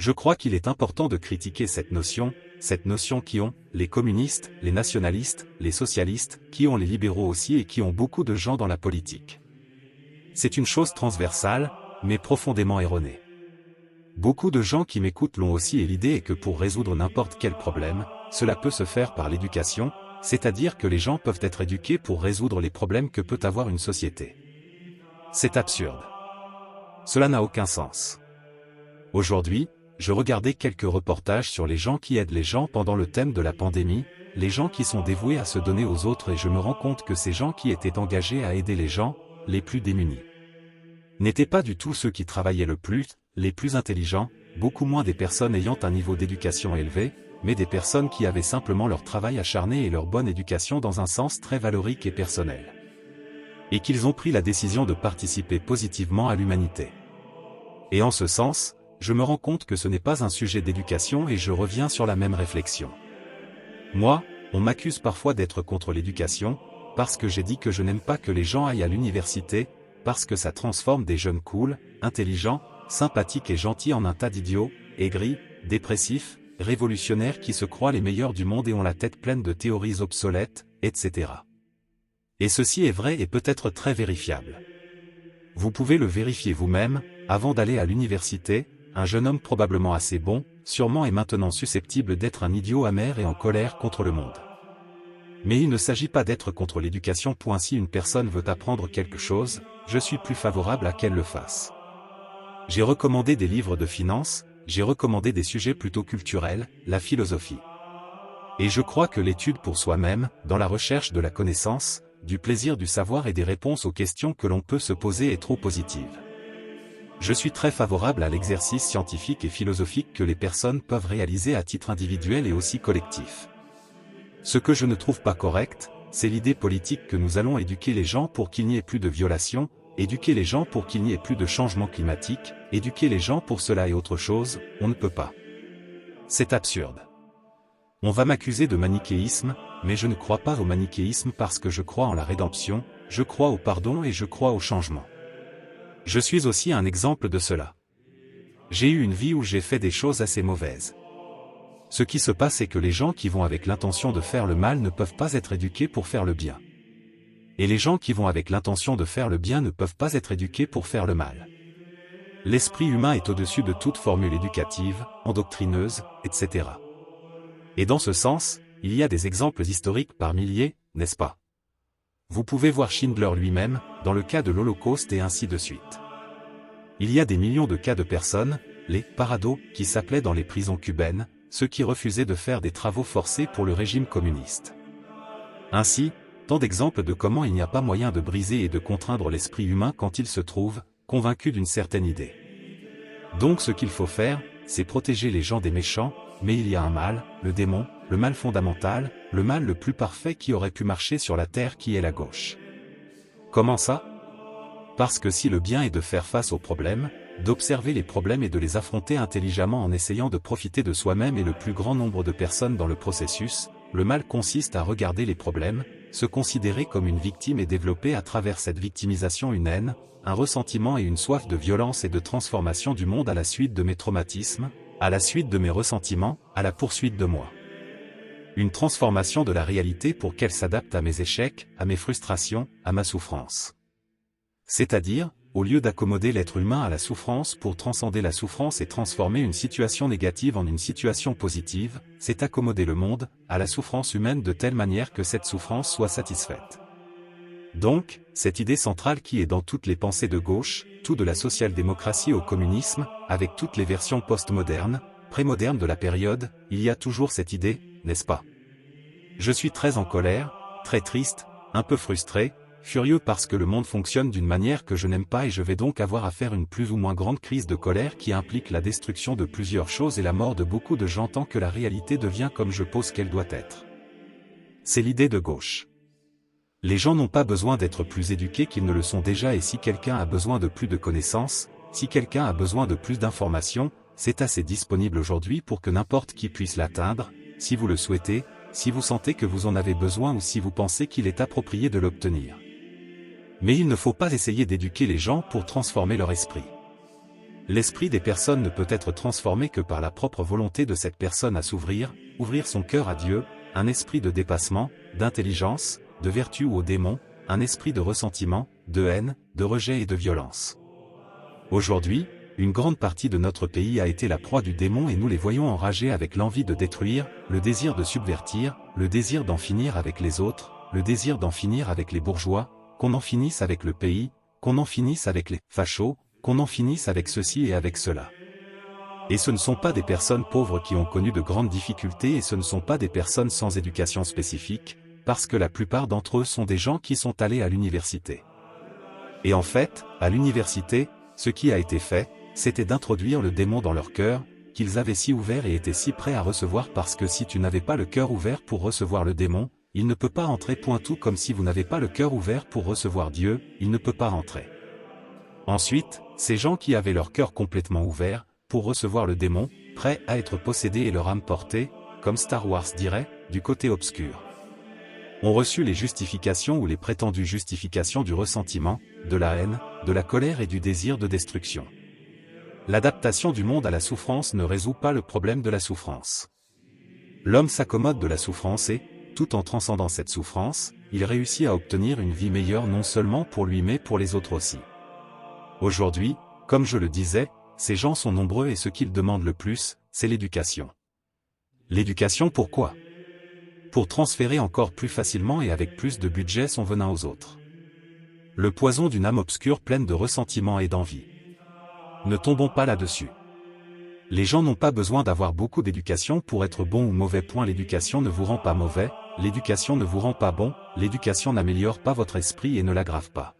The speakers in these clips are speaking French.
Je crois qu'il est important de critiquer cette notion qui ont les communistes, les nationalistes, les socialistes, qui ont les libéraux aussi et qui ont beaucoup de gens dans la politique. C'est une chose transversale, mais profondément erronée. Beaucoup de gens qui m'écoutent l'ont aussi et l'idée est que pour résoudre n'importe quel problème, cela peut se faire par l'éducation, c'est-à-dire que les gens peuvent être éduqués pour résoudre les problèmes que peut avoir une société. C'est absurde. Cela n'a aucun sens. Aujourd'hui, je regardais quelques reportages sur les gens qui aident les gens pendant le thème de la pandémie, les gens qui sont dévoués à se donner aux autres et je me rends compte que ces gens qui étaient engagés à aider les gens, les plus démunis, n'étaient pas du tout ceux qui travaillaient le plus, les plus intelligents, beaucoup moins des personnes ayant un niveau d'éducation élevé, mais des personnes qui avaient simplement leur travail acharné et leur bonne éducation dans un sens très valorique et personnel. Et qu'ils ont pris la décision de participer positivement à l'humanité. Et en ce sens, je me rends compte que ce n'est pas un sujet d'éducation et je reviens sur la même réflexion. Moi, on m'accuse parfois d'être contre l'éducation, parce que j'ai dit que je n'aime pas que les gens aillent à l'université, parce que ça transforme des jeunes cool, intelligents, sympathiques et gentils en un tas d'idiots, aigris, dépressifs, révolutionnaires qui se croient les meilleurs du monde et ont la tête pleine de théories obsolètes, etc. Et ceci est vrai et peut-être très vérifiable. Vous pouvez le vérifier vous-même, avant d'aller à l'université, un jeune homme probablement assez bon, sûrement est maintenant susceptible d'être un idiot amer et en colère contre le monde. Mais il ne s'agit pas d'être contre l'éducation. Si une personne veut apprendre quelque chose, je suis plus favorable à qu'elle le fasse. J'ai recommandé des livres de finance, j'ai recommandé des sujets plutôt culturels, la philosophie. Et je crois que l'étude pour soi-même, dans la recherche de la connaissance, du plaisir du savoir et des réponses aux questions que l'on peut se poser est trop positive. Je suis très favorable à l'exercice scientifique et philosophique que les personnes peuvent réaliser à titre individuel et aussi collectif. Ce que je ne trouve pas correct, c'est l'idée politique que nous allons éduquer les gens pour qu'il n'y ait plus de violations, éduquer les gens pour qu'il n'y ait plus de changement climatique, éduquer les gens pour cela et autre chose, on ne peut pas. C'est absurde. On va m'accuser de manichéisme, mais je ne crois pas au manichéisme parce que je crois en la rédemption, je crois au pardon et je crois au changement. Je suis aussi un exemple de cela. J'ai eu une vie où j'ai fait des choses assez mauvaises. Ce qui se passe est que les gens qui vont avec l'intention de faire le mal ne peuvent pas être éduqués pour faire le bien. Et les gens qui vont avec l'intention de faire le bien ne peuvent pas être éduqués pour faire le mal. L'esprit humain est au-dessus de toute formule éducative, endoctrineuse, etc. Et dans ce sens, il y a des exemples historiques par milliers, n'est-ce pas? Vous pouvez voir Schindler lui-même, dans le cas de l'Holocauste et ainsi de suite. Il y a des millions de cas de personnes, les parados, qui s'appelaient dans les prisons cubaines, ceux qui refusaient de faire des travaux forcés pour le régime communiste. Ainsi, tant d'exemples de comment il n'y a pas moyen de briser et de contraindre l'esprit humain quand il se trouve, convaincu d'une certaine idée. Donc ce qu'il faut faire, c'est protéger les gens des méchants, mais il y a un mal, le démon, le mal fondamental, le mal le plus parfait qui aurait pu marcher sur la terre qui est la gauche. Comment ça? Parce que si le bien est de faire face aux problèmes, d'observer les problèmes et de les affronter intelligemment en essayant de profiter de soi-même et le plus grand nombre de personnes dans le processus, le mal consiste à regarder les problèmes, se considérer comme une victime et développer à travers cette victimisation une haine, un ressentiment et une soif de violence et de transformation du monde à la suite de mes traumatismes, à la suite de mes ressentiments, à la poursuite de moi. Une transformation de la réalité pour qu'elle s'adapte à mes échecs, à mes frustrations, à ma souffrance. C'est-à-dire, au lieu d'accommoder l'être humain à la souffrance pour transcender la souffrance et transformer une situation négative en une situation positive, c'est accommoder le monde, à la souffrance humaine de telle manière que cette souffrance soit satisfaite. Donc, cette idée centrale qui est dans toutes les pensées de gauche, tout de la social-démocratie au communisme, avec toutes les versions post-modernes, pré-modernes de la période, il y a toujours cette idée, n'est-ce pas? Je suis très en colère, très triste, un peu frustré, furieux parce que le monde fonctionne d'une manière que je n'aime pas et je vais donc avoir à faire une plus ou moins grande crise de colère qui implique la destruction de plusieurs choses et la mort de beaucoup de gens tant que la réalité devient comme je pense qu'elle doit être. C'est l'idée de gauche. Les gens n'ont pas besoin d'être plus éduqués qu'ils ne le sont déjà et si quelqu'un a besoin de plus de connaissances, si quelqu'un a besoin de plus d'informations, c'est assez disponible aujourd'hui pour que n'importe qui puisse l'atteindre, si vous le souhaitez, si vous sentez que vous en avez besoin ou si vous pensez qu'il est approprié de l'obtenir. Mais il ne faut pas essayer d'éduquer les gens pour transformer leur esprit. L'esprit des personnes ne peut être transformé que par la propre volonté de cette personne à s'ouvrir, ouvrir son cœur à Dieu, un esprit de dépassement, d'intelligence, de vertu ou au démon, un esprit de ressentiment, de haine, de rejet et de violence. Aujourd'hui, une grande partie de notre pays a été la proie du démon et nous les voyons enragés avec l'envie de détruire, le désir de subvertir, le désir d'en finir avec les autres, le désir d'en finir avec les bourgeois, qu'on en finisse avec le pays, qu'on en finisse avec les fachos, qu'on en finisse avec ceci et avec cela. Et ce ne sont pas des personnes pauvres qui ont connu de grandes difficultés et ce ne sont pas des personnes sans éducation spécifique, parce que la plupart d'entre eux sont des gens qui sont allés à l'université. Et en fait, à l'université, ce qui a été fait, c'était d'introduire le démon dans leur cœur, qu'ils avaient si ouvert et étaient si prêts à recevoir parce que si tu n'avais pas le cœur ouvert pour recevoir le démon, il ne peut pas entrer. Tout comme si vous n'avez pas le cœur ouvert pour recevoir Dieu, il ne peut pas rentrer. Ensuite, ces gens qui avaient leur cœur complètement ouvert, pour recevoir le démon, prêts à être possédés et leur âme portée, comme Star Wars dirait, du côté obscur, ont reçu les justifications ou les prétendues justifications du ressentiment, de la haine, de la colère et du désir de destruction. L'adaptation du monde à la souffrance ne résout pas le problème de la souffrance. L'homme s'accommode de la souffrance et, tout en transcendant cette souffrance, il réussit à obtenir une vie meilleure non seulement pour lui mais pour les autres aussi. Aujourd'hui, comme je le disais, ces gens sont nombreux et ce qu'ils demandent le plus, c'est l'éducation. L'éducation pourquoi ? Pour transférer encore plus facilement et avec plus de budget son venin aux autres. Le poison d'une âme obscure pleine de ressentiment et d'envie. Ne tombons pas là-dessus. Les gens n'ont pas besoin d'avoir beaucoup d'éducation pour être bon ou mauvais. L'éducation ne vous rend pas mauvais, l'éducation ne vous rend pas bon, l'éducation n'améliore pas votre esprit et ne l'aggrave pas.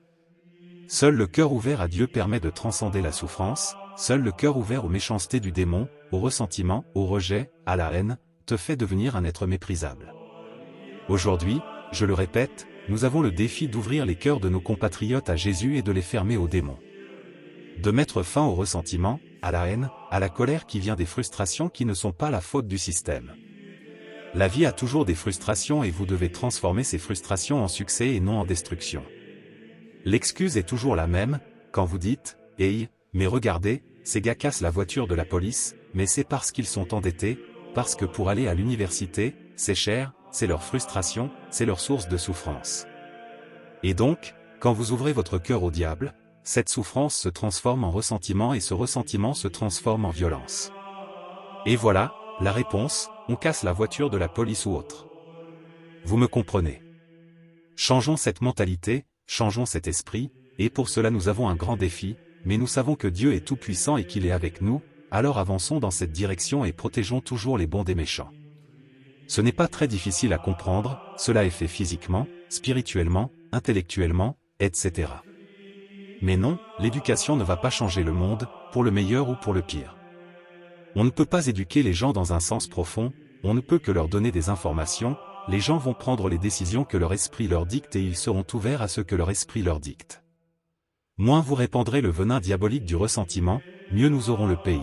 Seul le cœur ouvert à Dieu permet de transcender la souffrance, seul le cœur ouvert aux méchancetés du démon, au ressentiment, au rejet, à la haine, te fait devenir un être méprisable. Aujourd'hui, je le répète, nous avons le défi d'ouvrir les cœurs de nos compatriotes à Jésus et de les fermer aux démons. De mettre fin au ressentiment, à la haine, à la colère qui vient des frustrations qui ne sont pas la faute du système. La vie a toujours des frustrations et vous devez transformer ces frustrations en succès et non en destruction. L'excuse est toujours la même, quand vous dites « Hey, mais regardez, ces gars cassent la voiture de la police, mais c'est parce qu'ils sont endettés, parce que pour aller à l'université, c'est cher, c'est leur frustration, c'est leur source de souffrance. » Et donc, quand vous ouvrez votre cœur au diable, cette souffrance se transforme en ressentiment et ce ressentiment se transforme en violence. Et voilà, la réponse, on casse la voiture de la police ou autre. Vous me comprenez. Changeons cette mentalité, changeons cet esprit, et pour cela nous avons un grand défi, mais nous savons que Dieu est tout-puissant et qu'il est avec nous, alors avançons dans cette direction et protégeons toujours les bons des méchants. Ce n'est pas très difficile à comprendre, cela est fait physiquement, spirituellement, intellectuellement, etc. Mais non, l'éducation ne va pas changer le monde, pour le meilleur ou pour le pire. On ne peut pas éduquer les gens dans un sens profond, on ne peut que leur donner des informations, les gens vont prendre les décisions que leur esprit leur dicte et ils seront ouverts à ce que leur esprit leur dicte. Moins vous répandrez le venin diabolique du ressentiment, mieux nous aurons le pays.